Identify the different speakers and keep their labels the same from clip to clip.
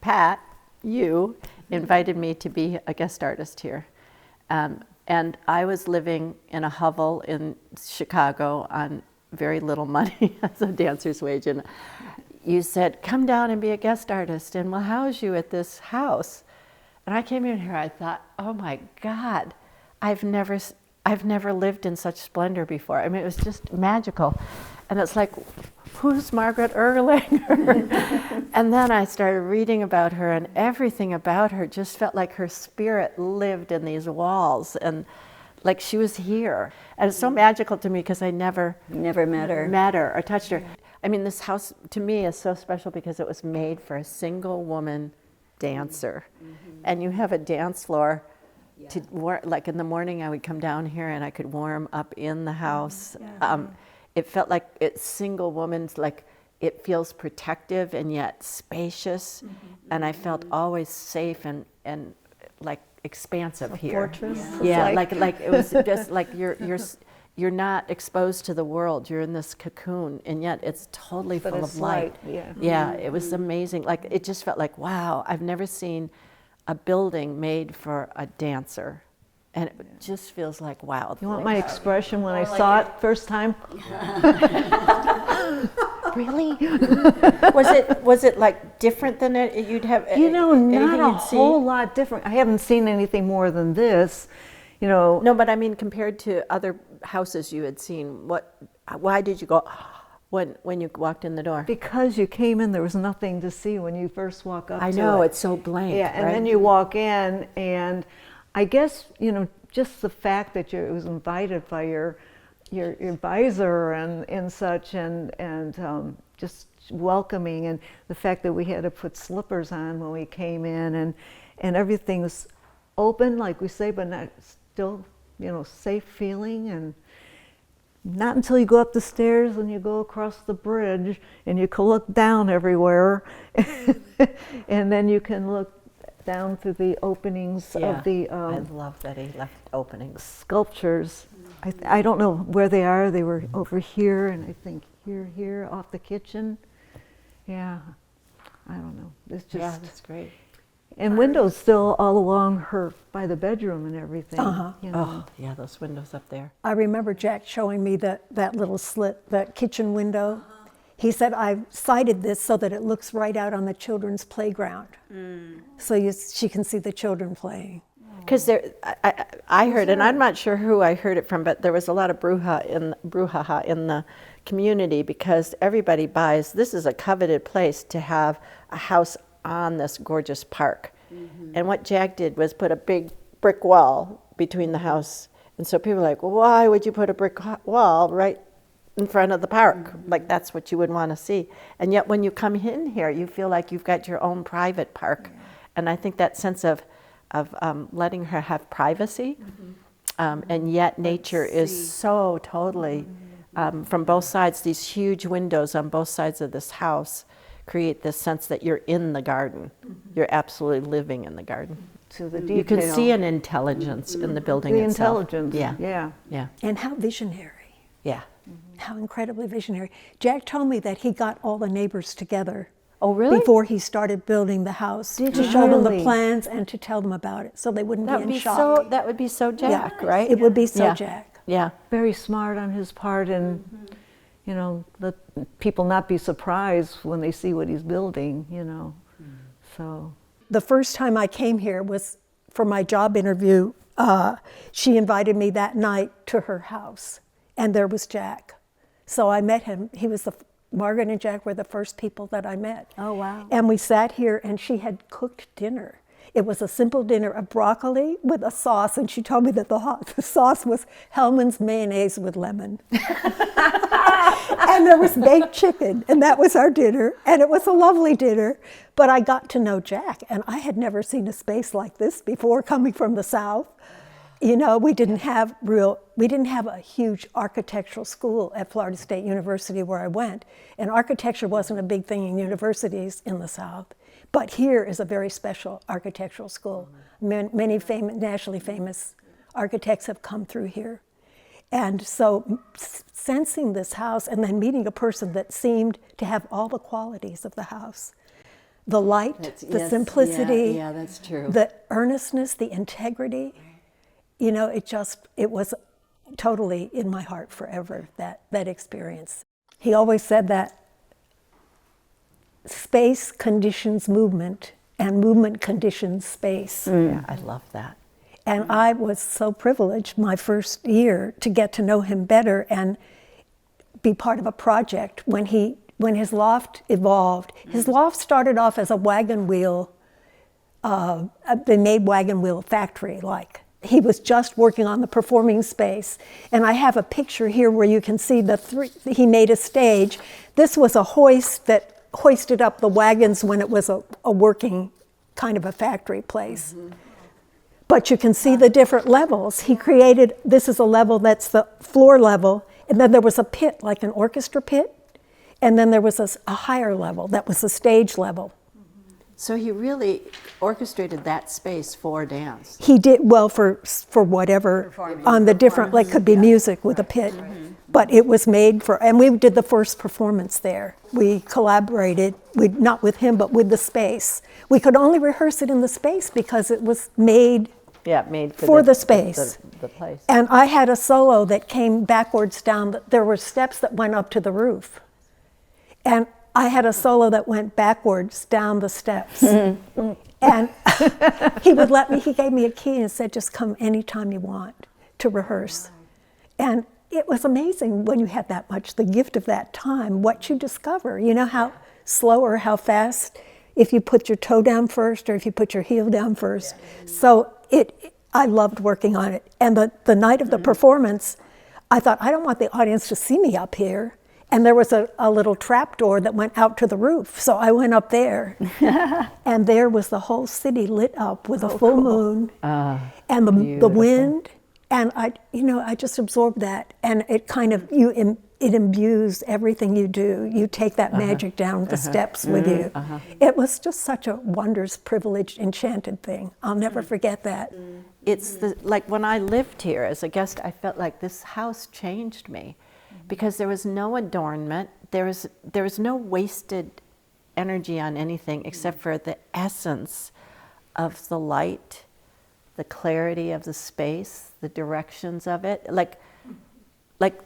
Speaker 1: Pat, you invited me to be a guest artist here. And I was living in a hovel in Chicago on very little money as a dancer's wage. And you said, come down and be a guest artist and we'll house you at this house. And I came in here, I thought, oh my God, I've never lived in such splendor before. I mean, it was just magical. And it's like, who's Margaret Erlanger? And then I started reading about her, and everything about her just felt like her spirit lived in these walls, and like she was here. And it's so magical to me because I never
Speaker 2: met her
Speaker 1: or touched her. I mean, this house to me is so special because it was made for a single woman dancer. And you have a dance floor to like in the morning I would come down here and I could warm up in the house. It felt like it's single woman's, like it feels protective and yet spacious. And I felt always safe and like expansive here.
Speaker 3: Fortress.
Speaker 1: Yeah, like it was just like you're not exposed to the world. You're in this cocoon, and yet it's totally full of light. Yeah, it was amazing. Like it just felt like, wow, I've never seen a building made for a dancer. And it just feels like, wow.
Speaker 3: You want my expression when I saw it first time?
Speaker 1: Really? Was it like different than it you'd have?
Speaker 3: Not a whole lot different. I haven't seen anything more than this.
Speaker 1: No, but I mean, compared to other houses you had seen, why did you go when you walked in the door?
Speaker 3: Because you came in, there was nothing to see when you first walk up.
Speaker 1: I know, it's so blank.
Speaker 3: Yeah, and
Speaker 1: right?
Speaker 3: then you walk in, and I guess just the fact that it was invited by your advisor and such, and just welcoming, and the fact that we had to put slippers on when we came in, and everything was open, like we say, but not still, safe feeling. And not until you go up the stairs and you go across the bridge and you can look down everywhere, and then you can look down through the openings of the
Speaker 1: I love that he left openings.
Speaker 3: Sculptures. I don't know where they are. They were over here, and I think here off the kitchen. Yeah, I don't know. It's just
Speaker 1: that's great.
Speaker 3: And windows still all along by the bedroom and everything.
Speaker 1: Oh, yeah, those windows up there.
Speaker 4: I remember Jack showing me that little slit, that kitchen window. He said, I've sited this so that it looks right out on the children's playground. So she can see the children playing.
Speaker 1: Because I heard, and I'm not sure who I heard it from, but there was a lot of brouhaha in the community because everybody buys, this is a coveted place to have a house on this gorgeous park. And what Jack did was put a big brick wall between the house. And so people are like, well, why would you put a brick wall right in front of the park? Like that's what you would want to see. And yet when you come in here, you feel like you've got your own private park. And I think that sense of letting her have privacy, and yet nature is so totally, from both sides, these huge windows on both sides of this house create this sense that you're in the garden. You're absolutely living in the garden.
Speaker 3: To the detail.
Speaker 1: You can see an intelligence in the building itself.
Speaker 3: The intelligence, yeah.
Speaker 4: And how visionary.
Speaker 1: Yeah.
Speaker 4: How incredibly visionary. Jack told me that he got all the neighbors together.
Speaker 1: Oh, really?
Speaker 4: Before he started building the house, to show them the plans and to tell them about it, so they wouldn't be in shock.
Speaker 1: That would be so Jack, right?
Speaker 4: It would be so Jack.
Speaker 1: Yeah.
Speaker 3: Very smart on his part, and let people not be surprised when they see what he's building. So
Speaker 4: the first time I came here was for my job interview. She invited me that night to her house, and there was Jack. So I met him. Margaret and Jack were the first people that I met.
Speaker 2: Oh, wow.
Speaker 4: And we sat here, and she had cooked dinner. It was a simple dinner of broccoli with a sauce, and she told me that the sauce was Hellmann's mayonnaise with lemon. And there was baked chicken, and that was our dinner, and it was a lovely dinner. But I got to know Jack, and I had never seen a space like this before, coming from the South. We didn't have a huge architectural school at Florida State University where I went, and architecture wasn't a big thing in universities in the South. But here is a very special architectural school. Many nationally famous architects have come through here. And so sensing this house and then meeting a person that seemed to have all the qualities of the house, the light, the simplicity,
Speaker 1: Yeah, that's true.
Speaker 4: the earnestness, the integrity. You know, it was totally in my heart forever, that experience. He always said that space conditions movement and movement conditions space.
Speaker 1: Yeah, I love that.
Speaker 4: And I was so privileged my first year to get to know him better and be part of a project when his loft evolved. His loft started off as a wagon wheel, they made wagon wheel factory like. He was just working on the performing space. And I have a picture here where you can see he made a stage. This was a hoist that hoisted up the wagons when it was a working kind of a factory place. Mm-hmm. But you can see the different levels. He created, this is a level that's the floor level, and then there was a pit, like an orchestra pit, and then there was a higher level, that was the stage level.
Speaker 1: So he really orchestrated that space for dance.
Speaker 4: He did, well, for whatever, on the different, like could be music with a pit. Mm-hmm. But it was made for, and we did the first performance there. We collaborated, not with him, but with the space. We could only rehearse it in the space because it was made for the space.
Speaker 1: The place.
Speaker 4: And I had a solo that came backwards down, there were steps that went up to the roof. And I had a solo that went backwards down the steps. And he gave me a key and said, just come anytime you want to rehearse. And it was amazing when you had that much, the gift of that time, what you discover. You know how slow or how fast, if you put your toe down first or if you put your heel down first. So I loved working on it. And the night of the performance, I thought, I don't want the audience to see me up here. And there was a little trap door that went out to the roof. So I went up there. And there was the whole city lit up with a full moon and the wind. And I just absorbed that. And it kind of, it imbues everything you do. You take that magic down the steps with you. It was just such a wondrous, privileged, enchanted thing. I'll never forget that.
Speaker 1: It's like when I lived here as a guest, I felt like this house changed me. Because there was no adornment, there was no wasted energy on anything except for the essence of the light, the clarity of the space, the directions of it. Like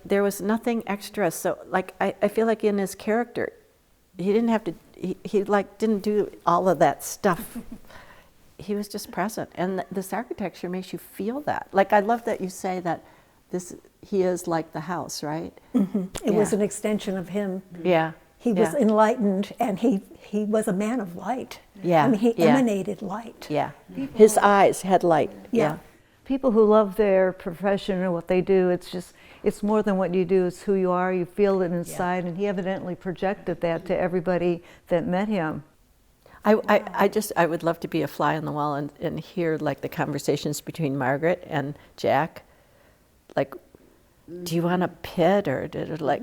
Speaker 1: there was nothing extra. So like I feel like in his character, he didn't have to. He like didn't do all of that stuff. He was just present, and this architecture makes you feel that. Like I love that you say that. He is like the house, right?
Speaker 4: Mm-hmm. It was an extension of him.
Speaker 1: Yeah.
Speaker 4: He was enlightened, and he was a man of light.
Speaker 1: Yeah.
Speaker 4: I mean, he emanated light.
Speaker 1: Yeah. His eyes had light.
Speaker 4: Yeah.
Speaker 3: People who love their profession or what they do, it's more than what you do, it's who you are, you feel it inside, and he evidently projected that to everybody that met him.
Speaker 1: I would love to be a fly on the wall and hear like the conversations between Margaret and Jack. Like, do you want a pit or like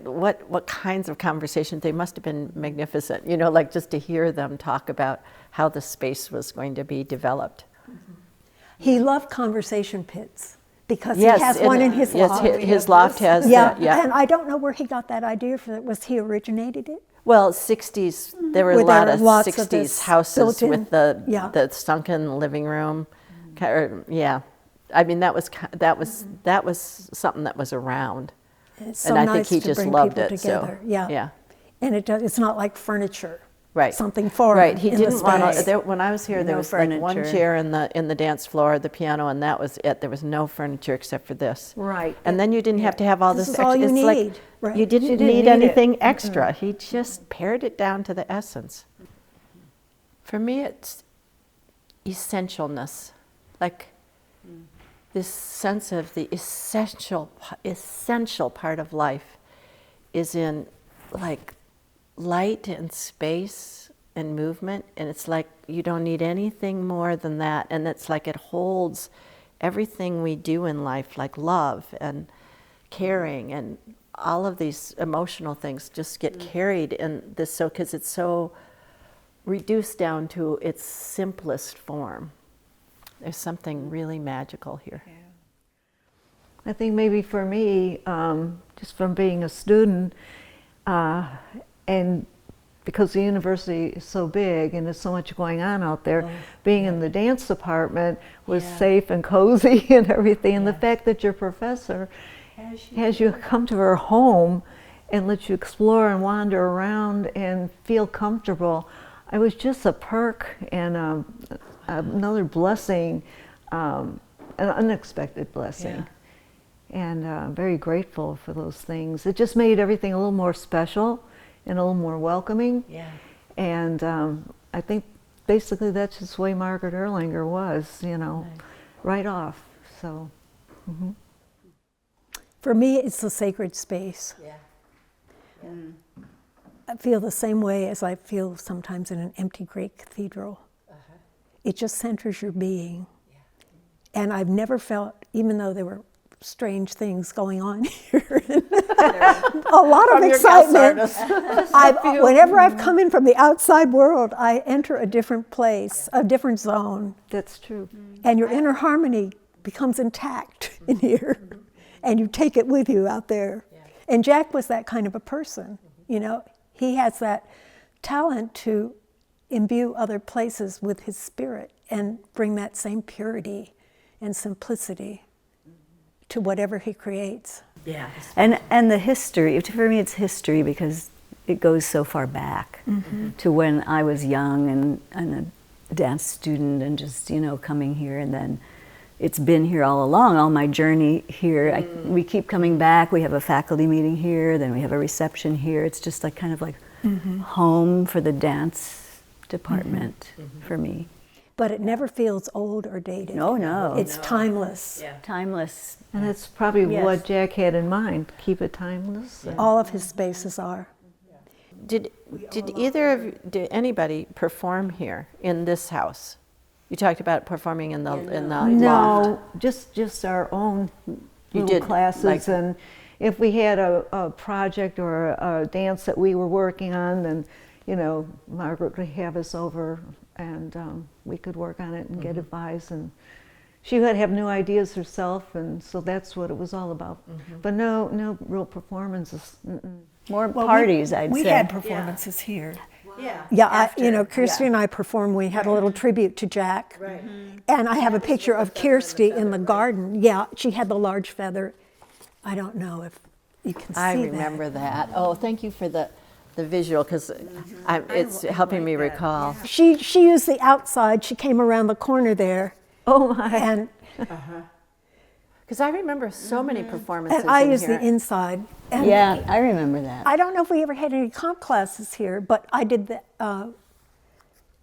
Speaker 1: what kinds of conversations? They must have been magnificent, like just to hear them talk about how the space was going to be developed.
Speaker 4: He loved conversation pits because he has one in his loft.
Speaker 1: Yes, his loft has that, yeah.
Speaker 4: And I don't know where he got that idea from. Was he originated it?
Speaker 1: Well, 60s, there were a lot of 60s houses with the sunken living room. I mean, that was something that was around,
Speaker 4: it's so
Speaker 1: and I
Speaker 4: nice
Speaker 1: think he
Speaker 4: to
Speaker 1: just
Speaker 4: bring
Speaker 1: loved
Speaker 4: people
Speaker 1: it.
Speaker 4: Together.
Speaker 1: So
Speaker 4: yeah, and it's not like furniture,
Speaker 1: right?
Speaker 4: Something foreign.
Speaker 1: Right. He
Speaker 4: in
Speaker 1: didn't
Speaker 4: the
Speaker 1: want
Speaker 4: space.
Speaker 1: to. When I was here, there was like one chair in the dance floor, the piano, and that was it. There was no furniture except for this.
Speaker 3: Right.
Speaker 1: And then you didn't have to have all this.
Speaker 4: Is all you need. Right.
Speaker 1: You didn't need anything extra. He just pared it down to the essence. For me, it's essentialness, like. This sense of the essential part of life is in like light and space and movement, and it's like you don't need anything more than that, and it's like it holds everything we do in life, like love and caring and all of these emotional things just get carried in this, so because it's so reduced down to its simplest form. There's something really magical here.
Speaker 3: Yeah. I think maybe for me, just from being a student and because the university is so big and there's so much going on out there, being in the dance department was safe and cozy and everything. And the fact that your professor has you come to her home and lets you explore and wander around and feel comfortable, it was just a perk and another blessing, an unexpected blessing. And very grateful for those things. It just made everything a little more special and a little more welcoming. And I think basically that's just the way Margaret Erlanger was, you know, right off. So,
Speaker 4: For me, it's a sacred space. I feel the same way as I feel sometimes in an empty great cathedral. It just centers your being. And I've never felt, even though there were strange things going on here, a lot of excitement. Whenever I've come in from the outside world, I enter a different place, a different zone.
Speaker 3: that's true.
Speaker 4: And your inner harmony becomes intact in here. And you take it with you out there. And Jack was that kind of a person, you know. He has that talent to imbue other places with his spirit and bring that same purity and simplicity to whatever he creates.
Speaker 2: And the history, for me it's history because it goes so far back to when I was young and a dance student and just, you know, coming here, and then it's been here all along, all my journey here. We keep coming back. We have a faculty meeting here, then we have a reception here. It's just like kind of like home for the dance department for me.
Speaker 4: But it never feels old or dated.
Speaker 2: No.
Speaker 4: It's timeless.
Speaker 2: Timeless.
Speaker 3: And that's probably what Jack had in mind, keep it timeless.
Speaker 4: All of his spaces are.
Speaker 1: Did anybody perform here in this house? You talked about performing in the loft.
Speaker 3: No, just our own little
Speaker 1: did,
Speaker 3: classes,
Speaker 1: like-
Speaker 3: and if we had a project or a dance that we were working on, then, you know, Margaret would have us over and we could work on it and get advice, and she would have new ideas herself, and so that's what it was all about. But no real performances.
Speaker 2: More parties, I'd
Speaker 4: we
Speaker 2: say.
Speaker 4: had performances here. Kirsty and I performed. We had a little tribute to Jack. Right. And I have a picture of Kirsty in the garden. Yeah, she had the large feather. I don't know if you can see that.
Speaker 1: I remember that. Oh, thank you for the visual, because it's helping me recall.
Speaker 4: She used the outside. She came around the corner there.
Speaker 3: Oh my!
Speaker 4: And
Speaker 1: Because I remember so many performances
Speaker 4: I
Speaker 1: in
Speaker 4: used
Speaker 1: here.
Speaker 4: the inside. And
Speaker 2: Yeah, I remember that.
Speaker 4: I don't know if we ever had any comp classes here, but I did that.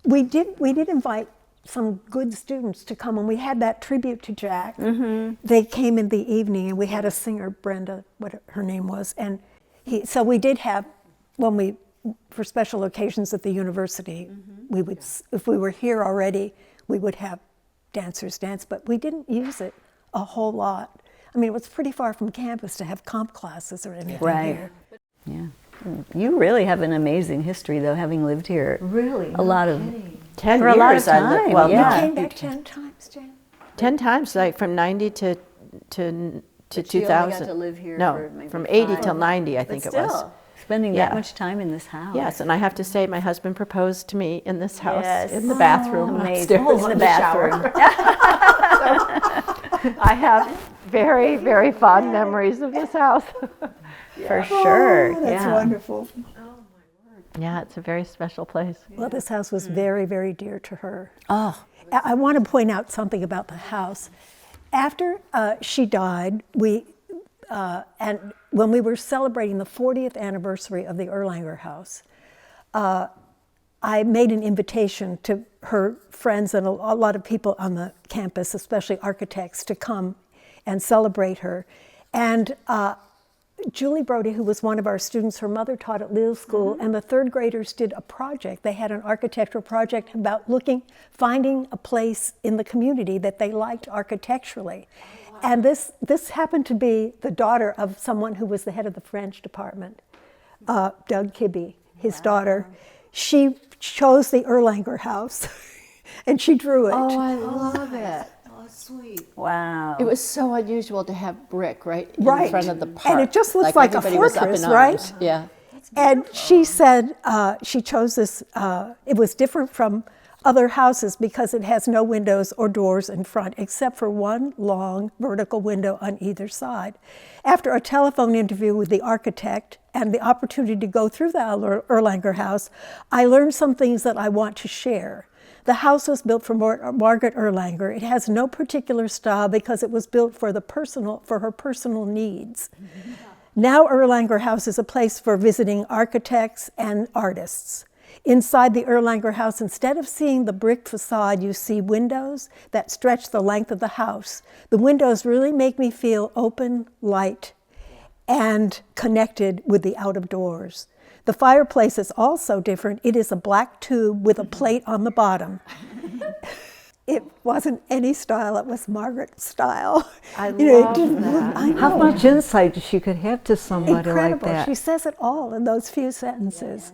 Speaker 4: We did invite some good students to come, and we had that tribute to Jack. They came in the evening, and we had a singer, Brenda, what her name was, and so we did have, for special occasions at the university, we would, if we were here already, we would have dancers dance, but we didn't use it a whole lot. I mean, it was pretty far from campus to have comp classes or anything here.
Speaker 2: Yeah. You really have an amazing history, though, having lived here.
Speaker 3: Really?
Speaker 2: A lot of
Speaker 1: 10
Speaker 2: for
Speaker 1: years.
Speaker 2: a lot of time.
Speaker 1: Well,
Speaker 2: yeah.
Speaker 4: You came back 10 times, Jen?
Speaker 1: 10 times, like from 90 to
Speaker 2: But you only
Speaker 1: 2000.
Speaker 2: got to live here
Speaker 1: no,
Speaker 2: for maybe
Speaker 1: from 80
Speaker 2: 5.
Speaker 1: till 90, I think
Speaker 2: But
Speaker 1: it was.
Speaker 2: still, spending
Speaker 1: Yeah.
Speaker 2: that much time in this house.
Speaker 1: Yes, and I have to say, my husband proposed to me in this house,
Speaker 2: Yes.
Speaker 1: in the bathroom
Speaker 2: Amazing.
Speaker 1: upstairs
Speaker 2: In the
Speaker 1: shower.
Speaker 2: bathroom.
Speaker 1: I have very, very fond memories of this house.
Speaker 2: For sure.
Speaker 4: That's
Speaker 2: yeah.
Speaker 4: wonderful.
Speaker 1: Yeah, it's a very special place.
Speaker 4: Well, this house was very, very dear to her.
Speaker 2: Oh,
Speaker 4: I want to point out something about the house. After she died, and when we were celebrating the 40th anniversary of the Erlanger house, I made an invitation to her friends and a lot of people on the campus, especially architects, to come and celebrate her. And Julie Brody, who was one of our students, her mother taught at Lille School, and the third graders did a project. They had an architectural project about finding a place in the community that they liked architecturally. And this happened to be the daughter of someone who was the head of the French department, Doug Kibbe, his daughter. She chose the Erlanger house, and she drew it.
Speaker 1: Oh, I love it.
Speaker 2: wow.
Speaker 1: It was so unusual to have brick right in
Speaker 4: Right.
Speaker 1: front of the park.
Speaker 4: And it just looks like a
Speaker 1: everybody was up in
Speaker 4: fortress,
Speaker 1: arms.
Speaker 4: right?
Speaker 1: Yeah.
Speaker 4: And she said she chose this, it was different from other houses because it has no windows or doors in front except for one long vertical window on either side. After a telephone interview with the architect and the opportunity to go through the Erlanger house, I learned some things that I want to share. The house was built for Margaret Erlanger. It has no particular style because it was built for her personal needs. Now Erlanger House is a place for visiting architects and artists. Inside the Erlanger house, instead of seeing the brick facade, you see windows that stretch the length of the house. The windows really make me feel open, light, and connected with the out of doors. The fireplace is also different. It is a black tube with a plate on the bottom. It wasn't any style, it was Margaret's style.
Speaker 1: I love that.
Speaker 4: I know.
Speaker 3: How much insight she could have to somebody
Speaker 4: Incredible.
Speaker 3: like that.
Speaker 4: She says it all in those few sentences.